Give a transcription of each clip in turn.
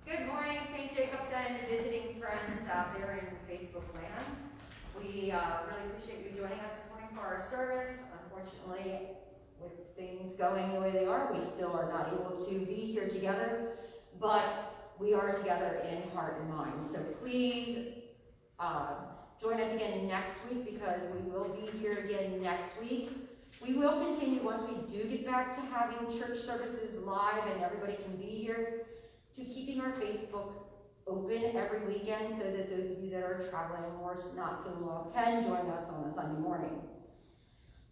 Good morning, St. Jacob's and visiting friends out there in Facebook land. We really appreciate you joining us this morning for our service. Unfortunately, with things going the way they are, we still are not able to be here together, but we are together in heart and mind. So please join us again next week, because we will be here again next week. We will continue, once we do get back to having church services live and everybody can be here, to keeping our Facebook open every weekend so that those of you that are traveling or not feeling well can join us on a Sunday morning.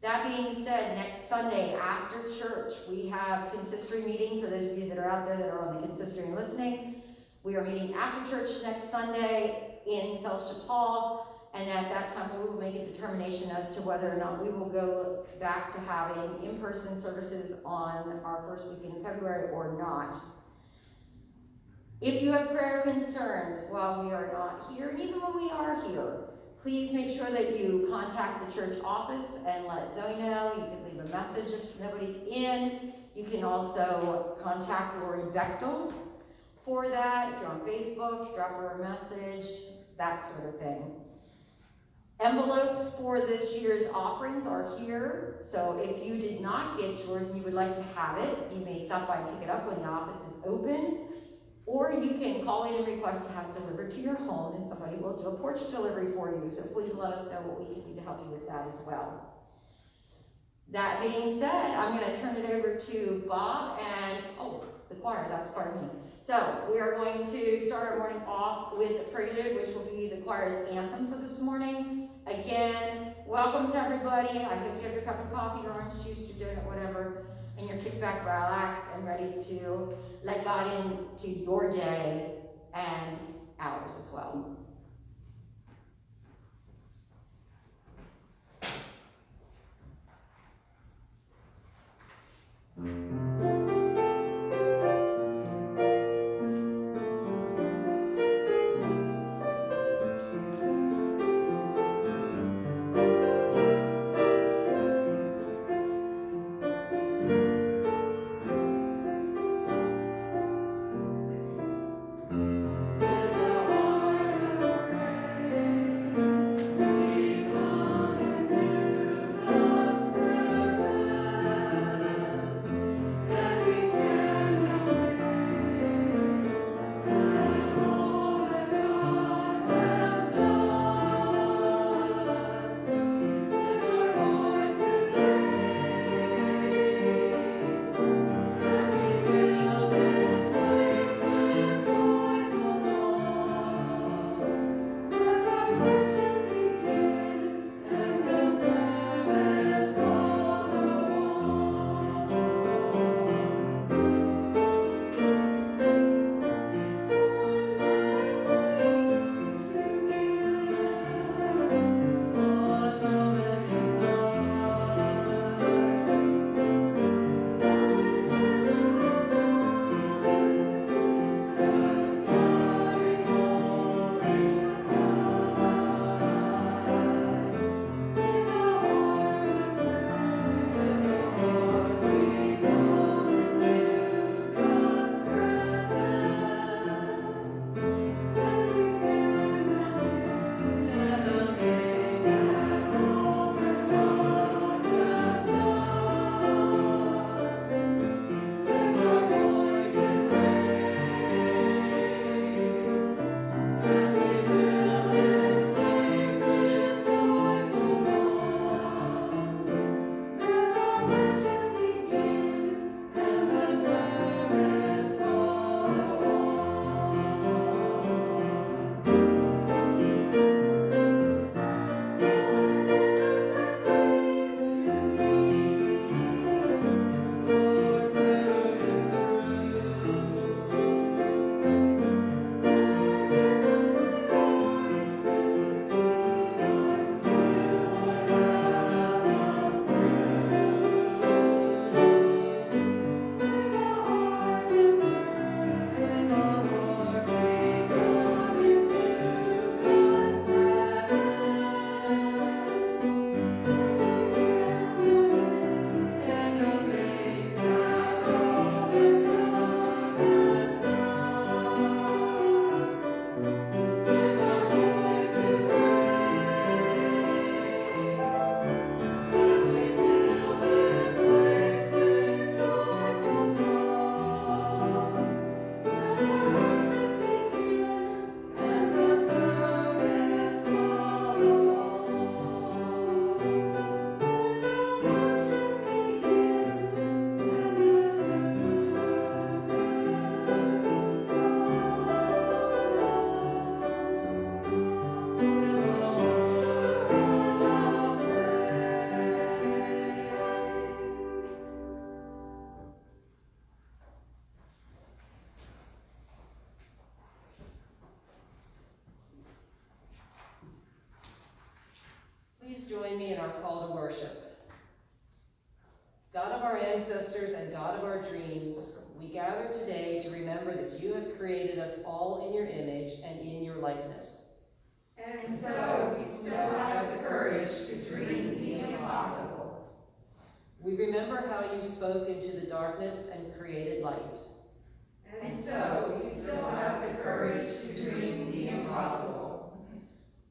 That being said, next Sunday after church, we have consistory meeting. For those of you that are out there that are on the consistory and listening, we are meeting after church next Sunday in Fellowship Hall, and at that time we will make a determination as to whether or not we will go back to having in-person services on our first weekend in February or not. If you have prayer concerns while we are not here, and even when we are here, please make sure that you contact the church office and let Zoe know. You can leave a message if nobody's in. You can also contact Lori Bechtel for that. If you're on Facebook, drop her a message, that sort of thing. Envelopes for this year's offerings are here. So if you did not get yours and you would like to have it, you may stop by and pick it up when the office is open. Or you can call in and request to have it delivered to your home, and somebody will do a porch delivery for you. So please let us know what we can do to help you with that as well. That being said, I'm going to turn it over to Bob and, the choir, that's part of me. So we are going to start our morning off with the prelude, which will be the choir's anthem for this morning. Again, welcome to everybody. I hope you have your cup of coffee, your orange juice, your donut, whatever, and you're kicked back, relaxed, and ready to let God into your day and ours as well. because you have created us all in your image and in your likeness. And so we still have the courage to dream the impossible. We remember how you spoke into the darkness and created light. And so we still have the courage to dream the impossible.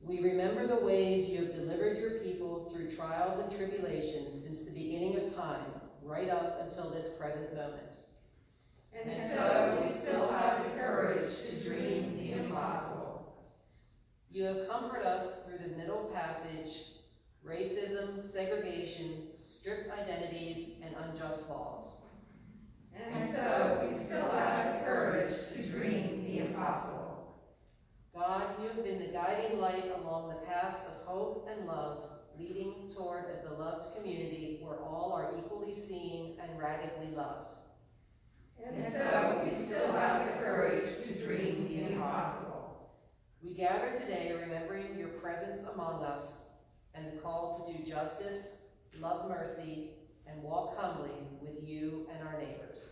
We remember the ways you have delivered your people through trials and tribulations since the beginning of time, right up until this present moment. And so we still have the courage to dream the impossible. You have comforted us through the Middle Passage, racism, segregation, strict identities, and unjust laws. And so we still have the courage to dream the impossible. God, you have been the guiding light along the paths of hope and love, leading toward a beloved community where all are equally seen and radically loved. And so we still have the courage to dream the impossible. We gather today remembering your presence among us and the call to do justice, love mercy, and walk humbly with you and our neighbors.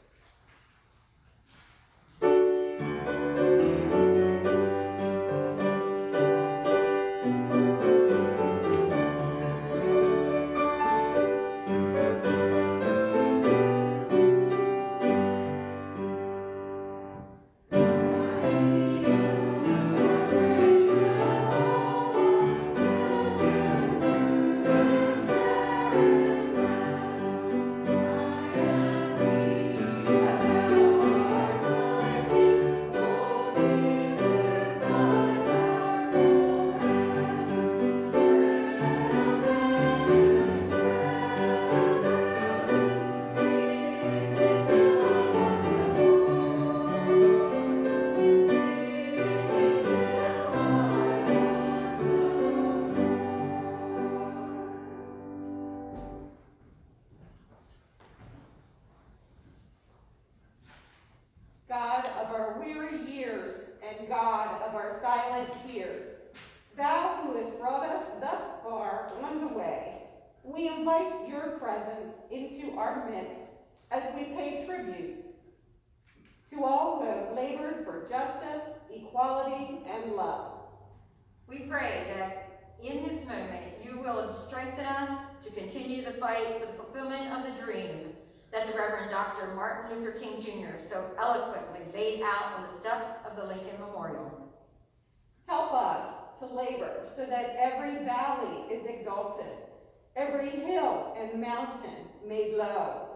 God of our weary years and God of our silent tears, thou who hast brought us thus far on the way, we invite your presence into our midst as we pay tribute to all who have labored for justice, equality, and love. We pray that in this moment you will strengthen us to continue the fight for the fulfillment of the dream that the Reverend Dr. Martin Luther King Jr. so eloquently laid out on the steps of the Lincoln Memorial. Help us to labor so that every valley is exalted, every hill and mountain made low.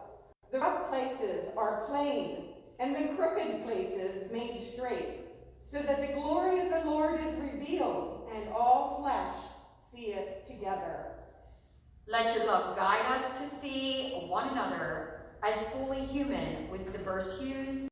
The rough places are plain, and the crooked places made straight, so that the glory of the Lord is revealed, and all flesh see it together. Let your love guide us to see one another as fully human with diverse hues